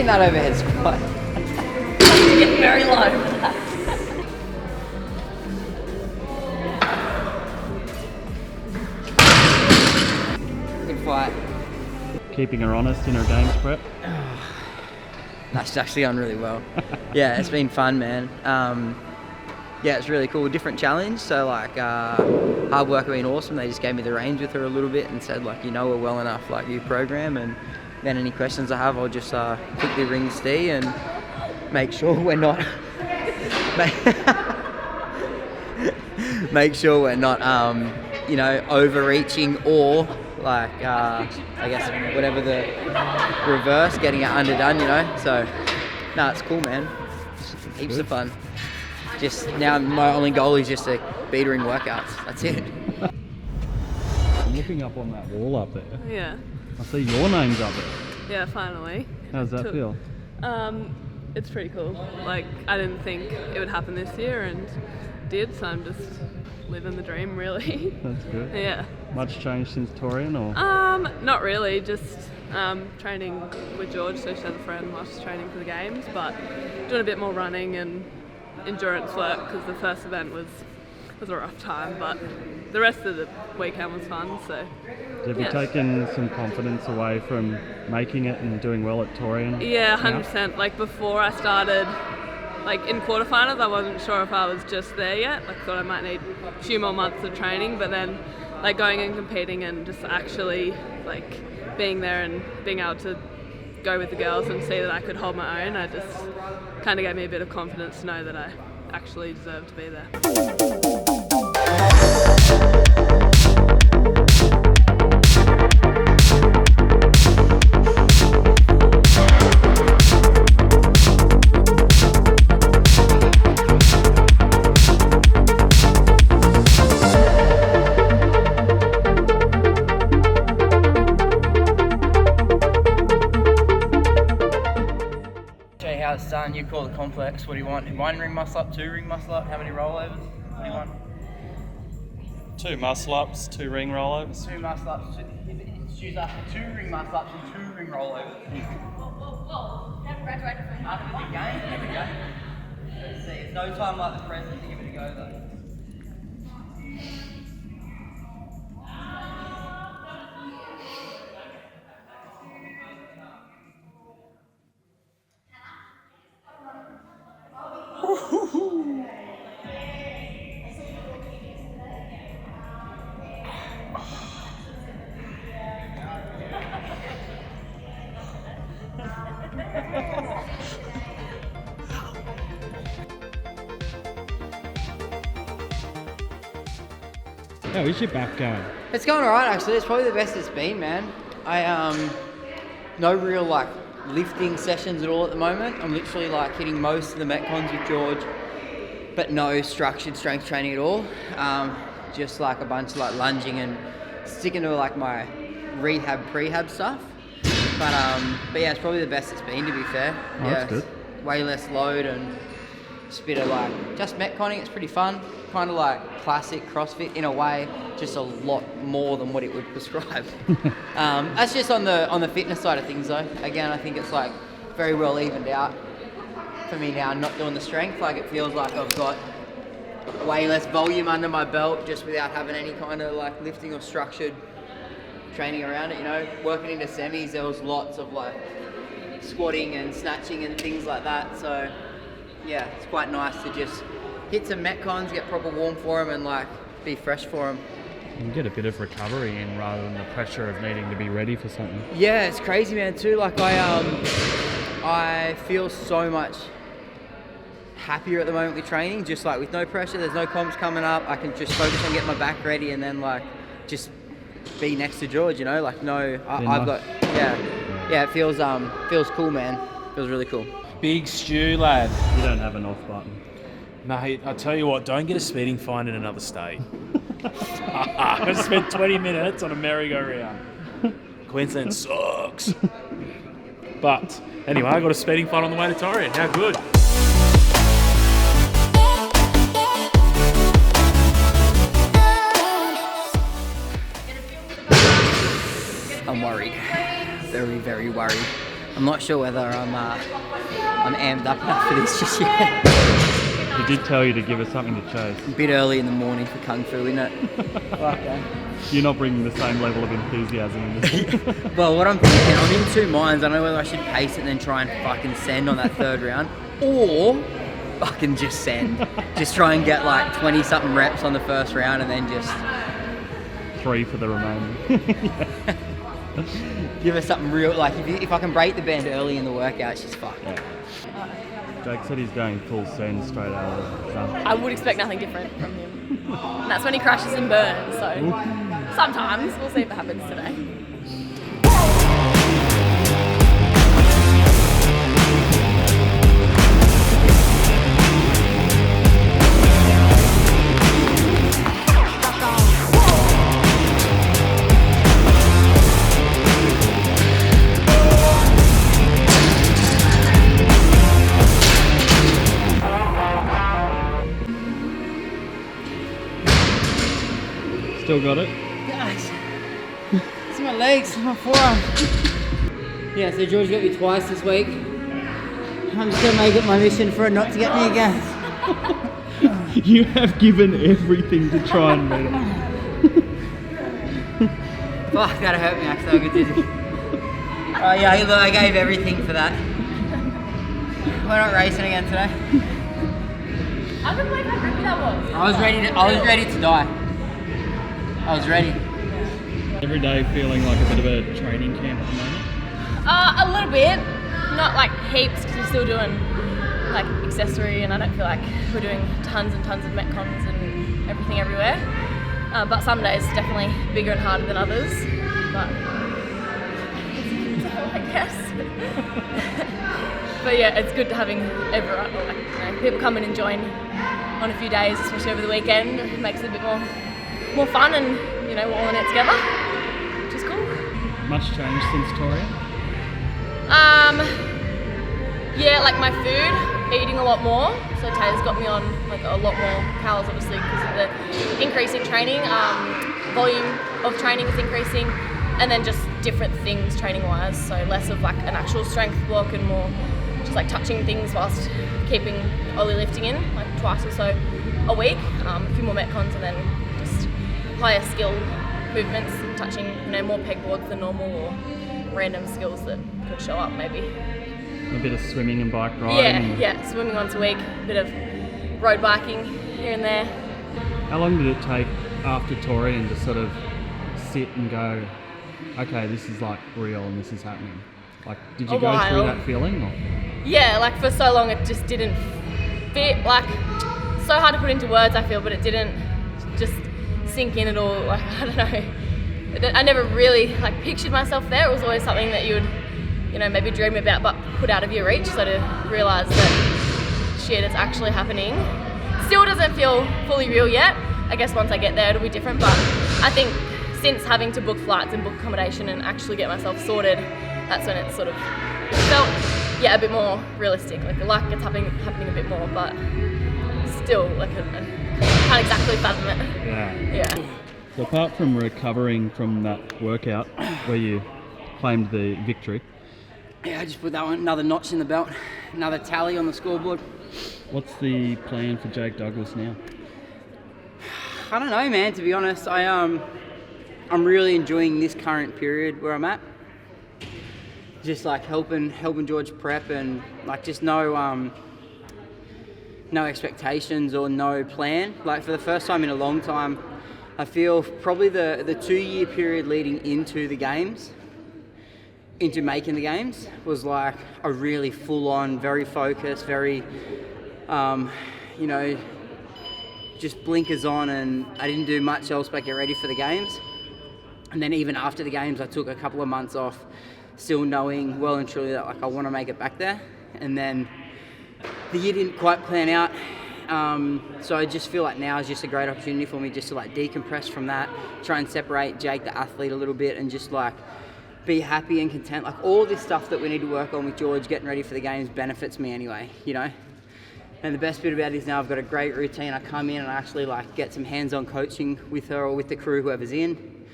that overhead squat. Get very low. Good fight. Keeping her honest in her games prep. No, she's actually gone really well. Yeah, it's been fun, man. Yeah, it's really cool. Different challenge. So like, hard work have been awesome. They just gave me the reins with her a little bit and said like, you know her well enough, like you program, and then any questions I have, I'll just quickly ring Steve and make sure we're not make sure we're not you know, overreaching or like I guess whatever the reverse, getting it underdone, you know. So no, it's cool, man. Heaps of fun. Just now my only goal is just to beat her in workouts. That's it. I'm looking up on that wall up there. Yeah. I see your name's up there. Yeah, finally. How does that feel? It's pretty cool. Like, I didn't think it would happen this year and did, so I'm just living the dream, really. That's good. Yeah. Much change since Torian, or? Not really, just training with George, so she has a friend while she's training for the games, but doing a bit more running and endurance work, because the first event was a rough time, but the rest of the weekend was fun, so. Have you taken some confidence away from making it and doing well at Torian? Yeah, 100%. Like before I started, like in quarterfinals, I wasn't sure if I was just there yet. Like thought I might need a few more months of training, but then like going and competing and just actually like being there and being able to go with the girls and see that I could hold my own, I just kind of gave me a bit of confidence to know that I actually deserve to be there. How it's done, you call it complex. What do you want? 1 ring muscle up, 2 ring muscle up? How many rollovers? What do you want? 2 muscle ups, 2 ring rollovers. 2 muscle ups, choose after 2 ring muscle ups and 2 ring rollovers. After the game, here we go. Let's see, it's no time like the present to give it a go though. How is your back going? It's going alright actually. It's probably the best it's been, man. I no real like lifting sessions at all at the moment. I'm literally like hitting most of the Metcons with George, but no structured strength training at all. Just like a bunch of like lunging and sticking to like my prehab stuff. But yeah, it's probably the best it's been, to be fair. Oh, yeah, that's good. Way less load and just a bit of like just Metconning. It's pretty fun. Kind of like classic CrossFit in a way, just a lot more than what it would prescribe. That's just on the fitness side of things though. Again, I think it's like very well evened out for me now, not doing the strength. Like it feels like I've got way less volume under my belt just without having any kind of like lifting or structured training around it, you know. Working into semis, there was lots of like squatting and snatching and things like that. So yeah, it's quite nice to just hit some Metcons, get proper warm for them and like be fresh for them. You can get a bit of recovery in rather than the pressure of needing to be ready for something. Yeah, it's crazy, man, too. Like I feel so much happier at the moment with training, just like with no pressure, there's no comps coming up. I can just focus on getting my back ready and then like just be next to George, you know, like no, I've got, yeah, it feels cool, man. Feels really cool. Big Stu, lad. You don't have an off button. Mate, I tell you what, don't get a speeding fine in another state. I spent 20 minutes on a merry-go-round. Queensland sucks. But anyway, I got a speeding fine on the way to Torian. How good? I'm worried. Very, very worried. I'm not sure whether I'm amped up enough for this just yet. He did tell you to give us something to chase. A bit early in the morning for Kung Fu, isn't it? Okay. You're not bringing the same level of enthusiasm in this. Well, what I'm thinking, I'm in two minds. I don't know whether I should pace it and then try and fucking send on that third round, or fucking just send. Just try and get like 20 something reps on the first round and then just 3 for the remaining. give us something real. Like if I can break the bend early in the workout, it's just fucked. Yeah. Jake said he's going full send straight out of the sun. I would expect nothing different from him. And that's when he crashes and burns, so sometimes we'll see if it happens today. Still got it? Guys, it's my legs, it's my forearm. Yeah, so George got me twice this week. I'm just gonna make it my mission for it not to get me again. You have given everything to try and beat it. Fuck, that hurt me actually, I got dizzy. Oh yeah, look, I gave everything for that. We're not racing again today. I couldn't believe how grippy that was. I was ready to die. I was ready. Every day feeling like a bit of a training camp at the moment? A little bit. Not like heaps, because we're still doing like accessory, and I don't feel like we're doing tons and tons of metcons and everything everywhere. But some days definitely bigger and harder than others. But I guess. But yeah, it's good to having everyone, like, you know, people come in and join on a few days, especially over the weekend. It makes it a bit more fun, and you know, we're all in it together, which is cool. Much change since Toria? Yeah, like my food, eating a lot more. So Taylor's got me on like a lot more calories, obviously, because of the increase in training. Volume of training is increasing, and then just different things training wise. So less of like an actual strength block and more just like touching things whilst keeping ollie lifting in, like twice or so a week. A few more metcons, and then just higher skill movements, touching, you know, more pegboards than normal, or random skills that could show up maybe. A bit of swimming and bike riding? Yeah, swimming once a week, a bit of road biking here and there. How long did it take after Torian to sort of sit and go, okay, this is like real and this is happening? Like, did you go through that feeling? Or? Yeah, like for so long it just didn't fit, like, so hard to put into words I feel, but it didn't just sink in at all. Like, I don't know, I never really like pictured myself there. It was always something that you would, you know, maybe dream about but put out of your reach. So to realise that shit, it's actually happening, still doesn't feel fully real yet. I guess once I get there it'll be different, but I think since having to book flights and book accommodation and actually get myself sorted, that's when it sort of felt, yeah, a bit more realistic. Like it's happening a bit more, but still, like, I can't exactly fathom it. Yeah. So apart from recovering from that workout where you claimed the victory, Yeah, I just put that one, another notch in the belt, another tally on the scoreboard. what's the plan for Jake Douglas now? I don't know, man, to be honest. I'm really enjoying this current period where I'm at. Just like helping George prep, and like just no expectations or no plan. Like for the first time in a long time, I feel probably the 2-year period leading into the games, into making the games, was like a really full-on, very focused, very, you know, just blinkers on, and I didn't do much else but get ready for the games. And then even after the games, I took a couple of months off, still knowing well and truly that like I want to make it back there. And then the year didn't quite plan out. So I just feel like now is just a great opportunity for me just to like decompress from that, try and separate Jake the athlete a little bit, and just like be happy and content. Like all this stuff that we need to work on with George getting ready for the games benefits me anyway, you know? And the best bit about it is now I've got a great routine. I come in and I actually like get some hands-on coaching with her or with the crew, whoever's in.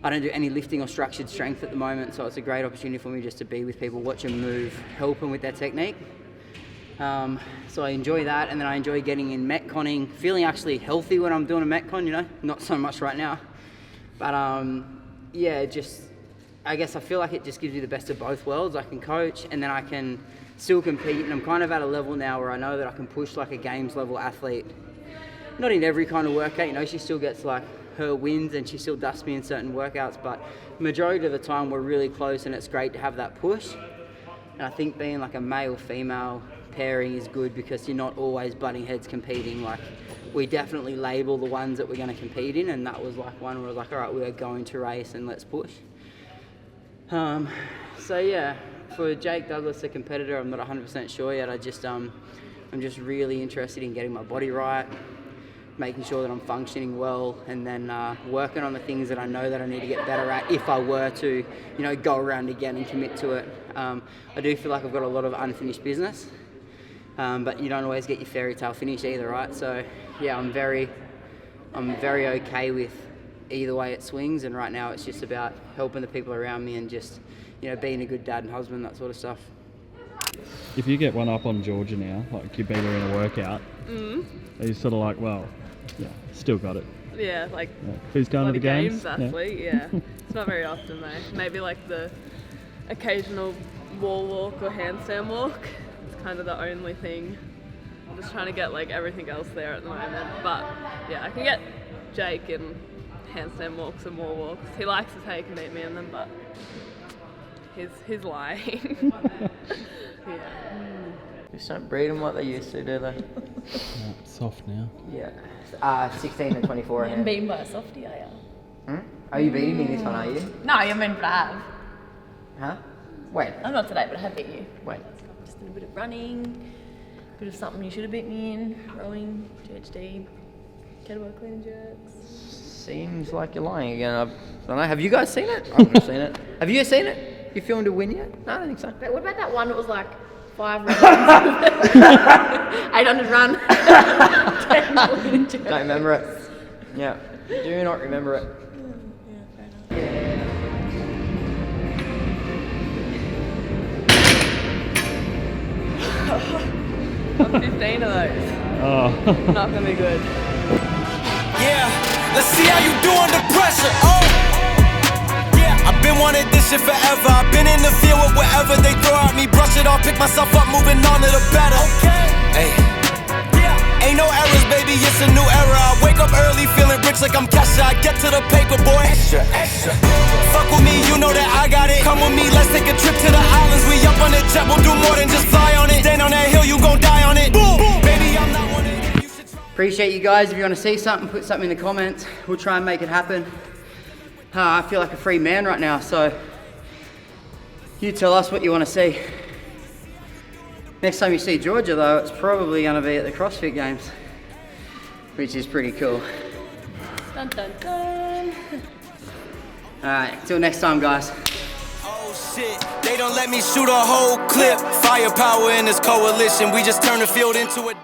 I don't do any lifting or structured strength at the moment, so it's a great opportunity for me just to be with people, watch them move, help them with their technique. So I enjoy that, and then I enjoy getting in metconning, feeling actually healthy when I'm doing a metcon, you know, not so much right now. But yeah, just, I guess I feel like it just gives you the best of both worlds. I can coach and then I can still compete, and I'm kind of at a level now where I know that I can push like a games level athlete. Not in every kind of workout, you know, she still gets like her wins and she still dusts me in certain workouts, but majority of the time we're really close, and it's great to have that push. And I think being like a male-female pairing is good because you're not always butting heads competing. Like, we definitely label the ones that we're going to compete in, and that was like one where I was like, all right, we're going to race and let's push. So yeah, for Jake Douglas, the competitor, I'm not 100% sure yet. I'm just really interested in getting my body right, making sure that I'm functioning well, and then working on the things that I know that I need to get better at if I were to, you know, go around again and commit to it. I do feel like I've got a lot of unfinished business, but you don't always get your fairy tale finish either, right? So yeah, I'm very okay with either way it swings, and right now it's just about helping the people around me and just, you know, being a good dad and husband, that sort of stuff. If you get one up on Georgia now, like you beat her in a workout, are you sort of like, well, yeah, still got it? Yeah, like who's going to the games? Athlete, yeah. It's not very often though. Maybe like the occasional wall walk or handstand walk. It's kind of the only thing. I'm just trying to get like everything else there at the moment. But yeah, I can get Jake in handstand walks and wall walks. He likes to take and beat me in them, but he's lying. Yeah. Just don't breed them like they used to, do they? Yeah, soft now. Yeah. 16 and 24. I'm beaten by a softie, are you? Are you beating me this one, are you? No, I mean, but I have. Huh? When? I'm not today, but I have beat you. When? Just in a bit of running, a bit of something you should have beat me in, rowing, GHD, kettlebell clean and jerks. Seems like you're lying again. I don't know. Have you guys seen it? I've not seen it. Have you seen it? You filmed a win yet? No, I don't think so. But what about that one that was like 5 runs? 800 run. Don't remember it. Yeah. Do not remember it. Yeah, fair enough. Got 15 of those. Oh. Not gonna be good. Yeah, let's see how you do under pressure. Oh, yeah, I've been wanting this shit forever. I've been in the field with whatever they throw at me. Brush it off, pick myself up, moving on to the better. Okay, hey, yeah, ain't no errors, baby, it's a new era. I wake up early, feeling rich like I'm Kesha. I get to the paper, boy. Extra, extra. Fuck with me, you know that I got it. Come with me, let's take a trip to the islands. We up on the jet, we'll do more than just fly on it. Stand on that hill, you gon' die on it. Boom, boom. Baby, I'm not one of them. Appreciate you guys. If you want to see something, put something in the comments. We'll try and make it happen. I feel like a free man right now, so you tell us what you want to see. Next time you see Georgia, though, it's probably going to be at the CrossFit Games, which is pretty cool. Dun dun dun. All right, till next time, guys. Oh shit, they don't let me shoot a whole clip. Firepower in this coalition, we just turn the field into a